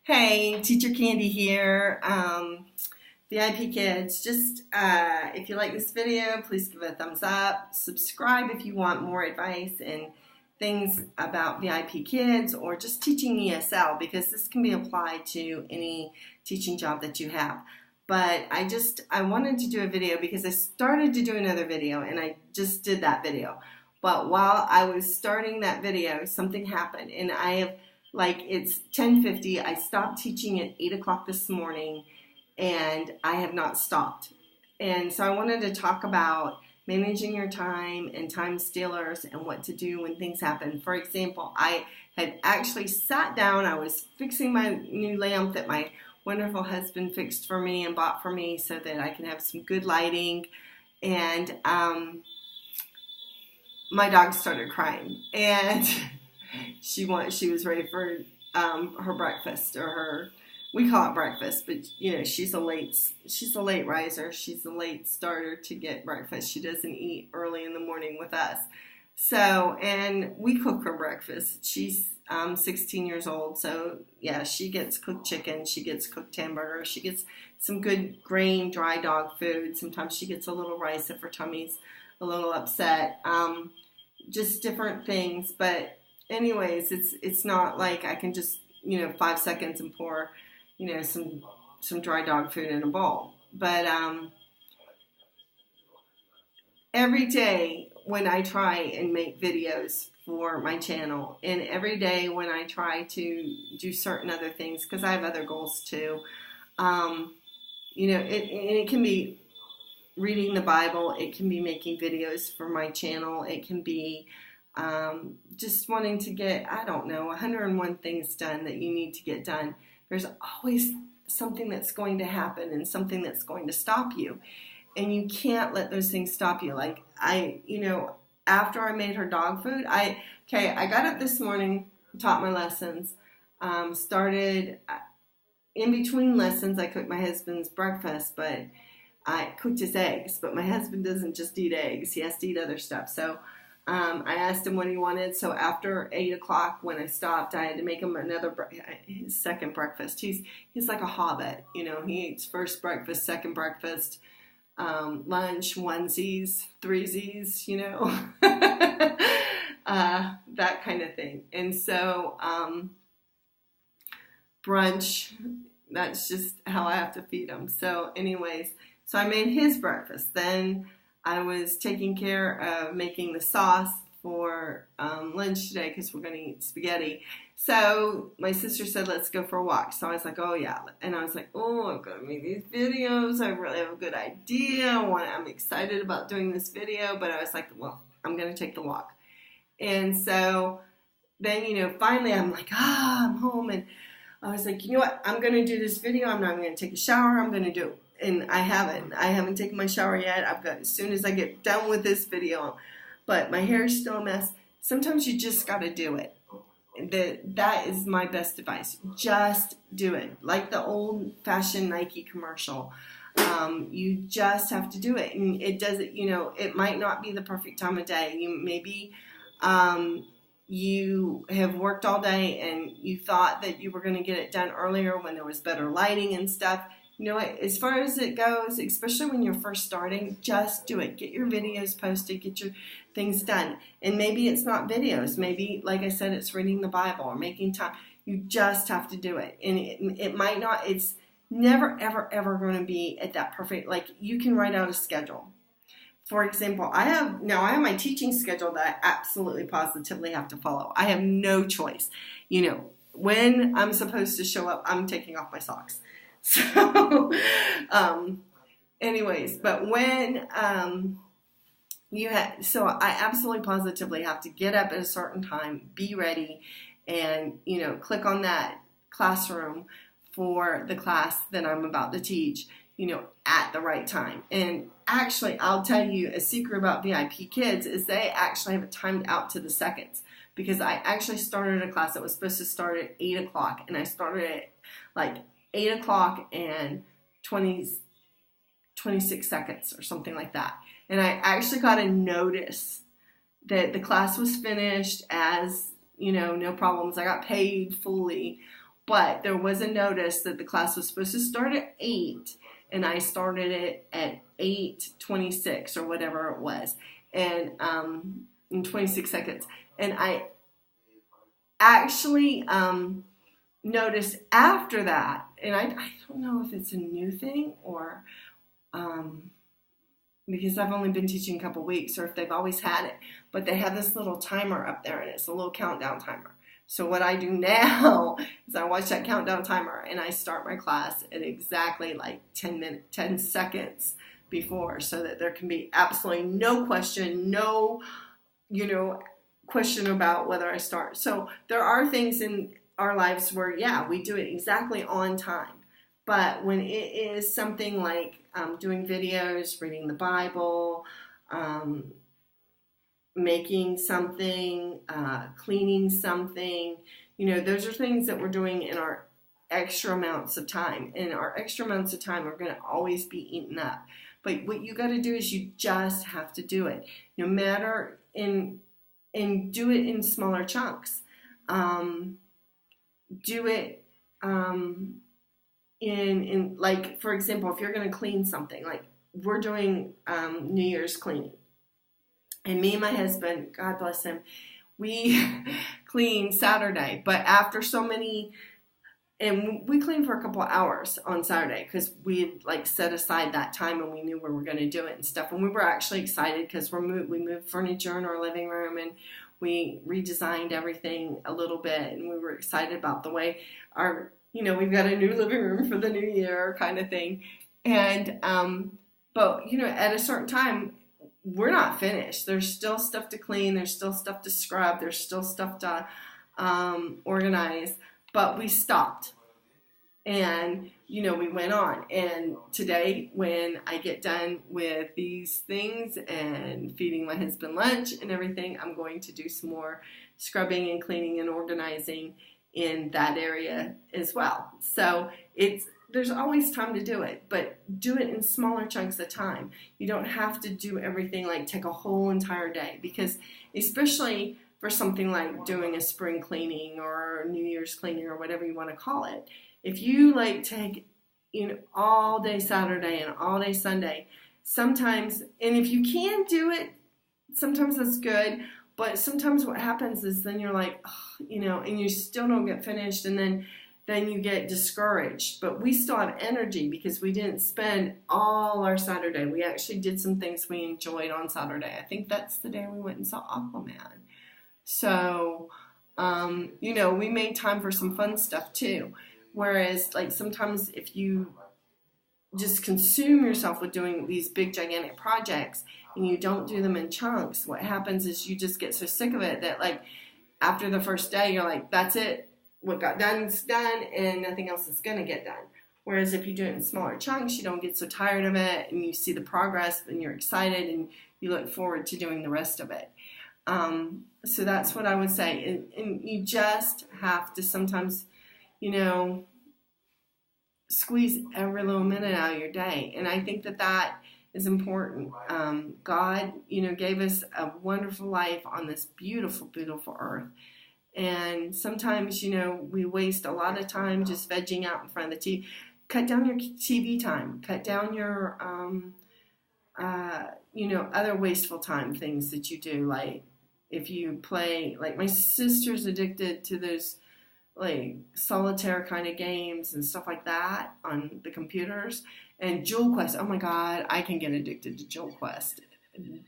Hey, Teacher Candy here. VIP kids, just if you like this video, please give it a thumbs up. Subscribe if you want more advice and things about VIP kids or just teaching ESL, because this can be applied to any teaching job that you have. But I wanted to do a video because I started to do another video and I just did that video. But while I was starting that video, something happened and it's 10:50. I stopped teaching at 8 o'clock this morning and I have not stopped. And so I wanted to talk about managing your time and time stealers and what to do when things happen. For example, I had actually sat down. I was fixing my new lamp that my wonderful husband fixed for me and bought for me so that I can have some good lighting. And my dog started crying. And she was ready for her breakfast, or we call it breakfast, but she's a late riser. She's a late starter to get breakfast. She doesn't eat early in the morning with us. So, and we cook her breakfast. She's 16 years old, so yeah, she gets cooked chicken, she gets cooked hamburger, she gets some good grain, dry dog food. Sometimes she gets a little rice if her tummy's a little upset. Just different things, but anyways, it's not like I can just 5 seconds and pour some dry dog food in a bowl. But every day when I try and make videos for my channel, and every day when I try to do certain other things, because I have other goals too, it can be reading the Bible, it can be making videos for my channel, it can be just wanting to get, 101 things done that you need to get done. There's always something that's going to happen and something that's going to stop you. And you can't let those things stop you. Like after I made her dog food, I got up this morning, taught my lessons, started in between lessons, I cooked my husband's breakfast, but I cooked his eggs. But my husband doesn't just eat eggs, he has to eat other stuff. So I asked him what he wanted. So after 8 o'clock, when I stopped, I had to make him his second breakfast. He's like a hobbit, he eats first breakfast, second breakfast, lunch, onesies, threesies, that kind of thing. And so brunch, that's just how I have to feed him. So anyways, so I made his breakfast. Then I was taking care of making the sauce for lunch today because we're going to eat spaghetti. So my sister said, let's go for a walk. So I was like, oh yeah. And I was like, oh, I'm going to make these videos. I really have a good idea. I'm excited about doing this video. But I was like, well, I'm going to take the walk. And so then, finally I'm like, I'm home. And I was like, you know what? I'm going to do this video. I'm not going to take a shower. I'm going to do it. And I haven't taken my shower yet. As soon as I get done with this video, but my hair is still a mess. Sometimes you just got to do it. That is my best advice. Just do it. Like the old-fashioned Nike commercial. You just have to do it. And it doesn't, it might not be the perfect time of day. You have worked all day and you thought that you were going to get it done earlier when there was better lighting and stuff. As far as it goes, especially when you're first starting, just do it. Get your videos posted, get your things done. And maybe it's not videos. Maybe, like I said, it's reading the Bible or making time. You just have to do it. And it's never, ever, ever going to be at that perfect, like you can write out a schedule. For example, I have my teaching schedule that I absolutely positively have to follow. I have no choice. When I'm supposed to show up, I'm taking off my socks. So, anyways, but when so I absolutely positively have to get up at a certain time, be ready, and click on that classroom for the class that I'm about to teach, at the right time. And actually, I'll tell you a secret about VIP kids is they actually have it timed out to the seconds, because I actually started a class that was supposed to start at 8 o'clock, and I started at like 8 o'clock and 26 seconds or something like that. And I actually got a notice that the class was finished as, no problems. I got paid fully But there was a notice that the class was supposed to start at 8, and I started it at 8:26 or whatever it was, and in 26 seconds. And I actually noticed after that, and I don't know if it's a new thing or because I've only been teaching a couple weeks, or if they've always had it, but they have this little timer up there, and it's a little countdown timer. So what I do now is I watch that countdown timer, and I start my class at exactly like 10 seconds before, so that there can be absolutely no question, no, question about whether I start. So there are things in our lives where, yeah, we do it exactly on time. But when it is something like doing videos, reading the Bible, making something, cleaning something, those are things that we're doing in our extra amounts of time. And our extra amounts of time are going to always be eaten up. But what you got to do is you just have to do it. No matter and do it in smaller chunks. Do it in like, for example, if you're going to clean something, like we're doing New Year's cleaning, and me and my husband, God bless him, we clean Saturday, but after so many, and we cleaned for a couple of hours on Saturday because we like set aside that time and we knew we were going to do it and stuff, and we were actually excited because we moved furniture in our living room, and we redesigned everything a little bit, and we were excited about the way our, we've got a new living room for the new year kind of thing. And, but, at a certain time, we're not finished. There's still stuff to clean. There's still stuff to scrub. There's still stuff to organize. But we stopped. And, we went on. And today, when I get done with these things and feeding my husband lunch and everything, I'm going to do some more scrubbing and cleaning and organizing in that area as well. So there's always time to do it, but do it in smaller chunks of time. You don't have to do everything like take a whole entire day, because especially for something like doing a spring cleaning or New Year's cleaning or whatever you want to call it, if you like take all day Saturday and all day Sunday, sometimes, and if you can do it, sometimes that's good. But sometimes what happens is then you're like, and you still don't get finished, and then you get discouraged. But we still have energy because we didn't spend all our Saturday. We actually did some things we enjoyed on Saturday. I think that's the day we went and saw Aquaman. So, we made time for some fun stuff too. Whereas, like, sometimes if you just consume yourself with doing these big, gigantic projects and you don't do them in chunks, what happens is you just get so sick of it that, like, after the first day, you're like, that's it. What got done is done, and nothing else is going to get done. Whereas if you do it in smaller chunks, you don't get so tired of it, and you see the progress, and you're excited, and you look forward to doing the rest of it. So that's what I would say. And you just have to sometimes, squeeze every little minute out of your day. And I think that is important. God, gave us a wonderful life on this beautiful, beautiful earth. And sometimes, we waste a lot of time just vegging out in front of the TV. Cut down your TV time. Cut down your, other wasteful time things that you do. Like if you play, like my sister's addicted to those like solitaire kind of games and stuff like that on the computers. And Jewel Quest, oh my God, I can get addicted to Jewel Quest.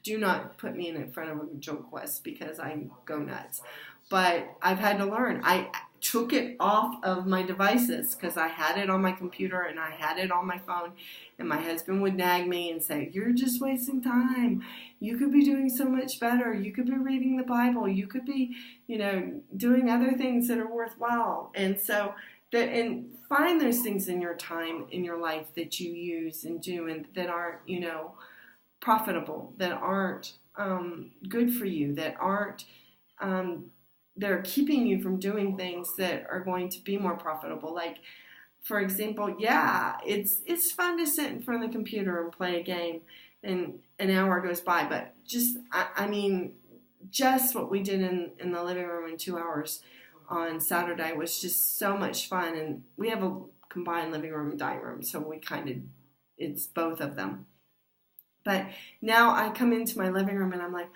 Do not put me in front of a Jewel Quest because I go nuts. But I've had to learn. I took it off of my devices because I had it on my computer and I had it on my phone. And my husband would nag me and say, you're just wasting time. You could be doing so much better. You could be reading the Bible. You could be, doing other things that are worthwhile. And so, and find those things in your time, in your life that you use and do and that aren't, profitable, that aren't good for you, that aren't, they're keeping you from doing things that are going to be more profitable. Like, for example, yeah, it's fun to sit in front of the computer and play a game and an hour goes by, but just what we did in the living room in 2 hours on Saturday was just so much fun. And we have a combined living room and dining room, so it's both of them. But now I come into my living room and I'm like,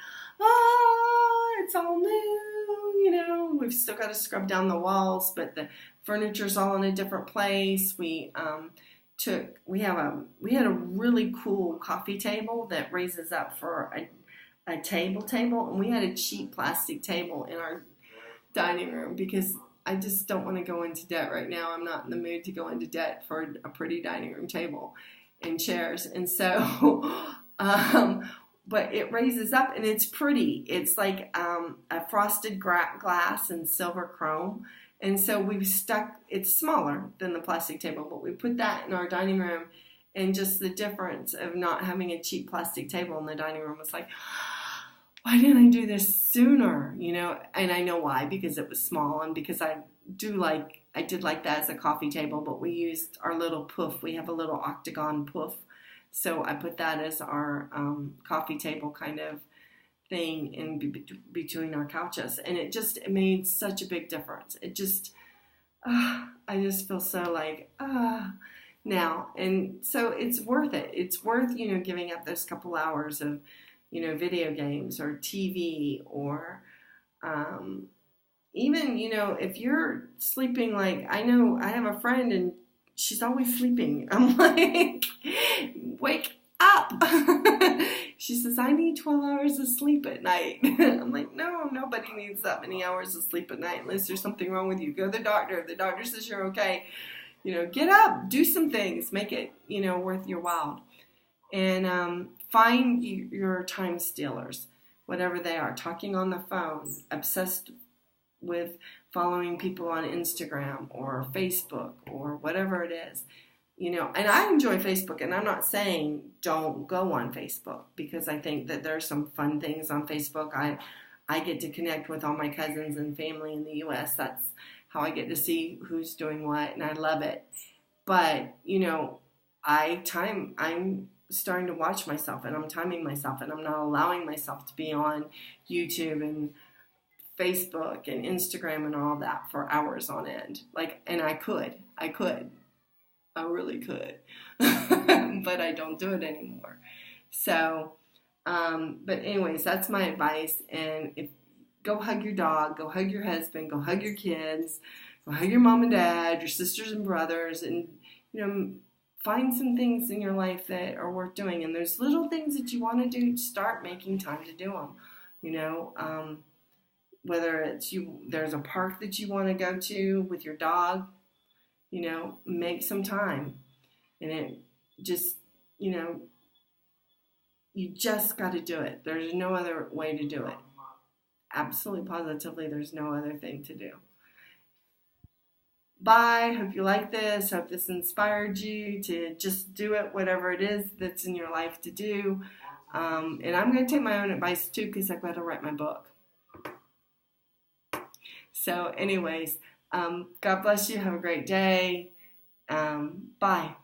it's all new, we've still got to scrub down the walls, but the furniture's all in a different place. We had a really cool coffee table that raises up for a table, and we had a cheap plastic table in our dining room because I just don't want to go into debt right now. I'm not in the mood to go into debt for a pretty dining room table and chairs. And so, but it raises up and it's pretty. It's like a frosted glass and silver chrome. And so it's smaller than the plastic table, but we put that in our dining room, and just the difference of not having a cheap plastic table in the dining room was like, why didn't I do this sooner? And I know why, because it was small, and because I did like that as a coffee table, but we used our little poof. We have a little octagon poof. So I put that as our coffee table kind of thing in between our couches. And it made such a big difference. I just feel so like, now. And so it's worth it. It's worth, giving up those couple hours of, video games or TV or even, if you're sleeping, like I know I have a friend and she's always sleeping. I'm like, wake up. She says, I need 12 hours of sleep at night. I'm like, no, nobody needs that many hours of sleep at night unless there's something wrong with you. Go to the doctor. If the doctor says you're okay, get up, do some things, make it, worth your while. And find your time stealers, whatever they are, talking on the phone, obsessed with following people on Instagram or Facebook or whatever it is. And I enjoy Facebook, and I'm not saying don't go on Facebook, because I think that there's some fun things on Facebook. I get to connect with all my cousins and family in the U.S. That's how I get to see who's doing what, and I love it. But, I'm starting to watch myself, and I'm timing myself, and I'm not allowing myself to be on YouTube and Facebook and Instagram and all that for hours on end. And I really could, but I don't do it anymore. So, but anyways, that's my advice. And go hug your dog, go hug your husband, go hug your kids, go hug your mom and dad, your sisters and brothers, and, find some things in your life that are worth doing. And there's little things that you want to do, start making time to do them, whether it's there's a park that you want to go to with your dog, make some time. And it just, you just got to do it. There's no other way to do it. Absolutely, positively, there's no other thing to do. Bye. Hope you like this. Hope this inspired you to just do it, whatever it is that's in your life to do. And I'm going to take my own advice too, because I've got to write my book. So anyways, God bless you. Have a great day. Bye.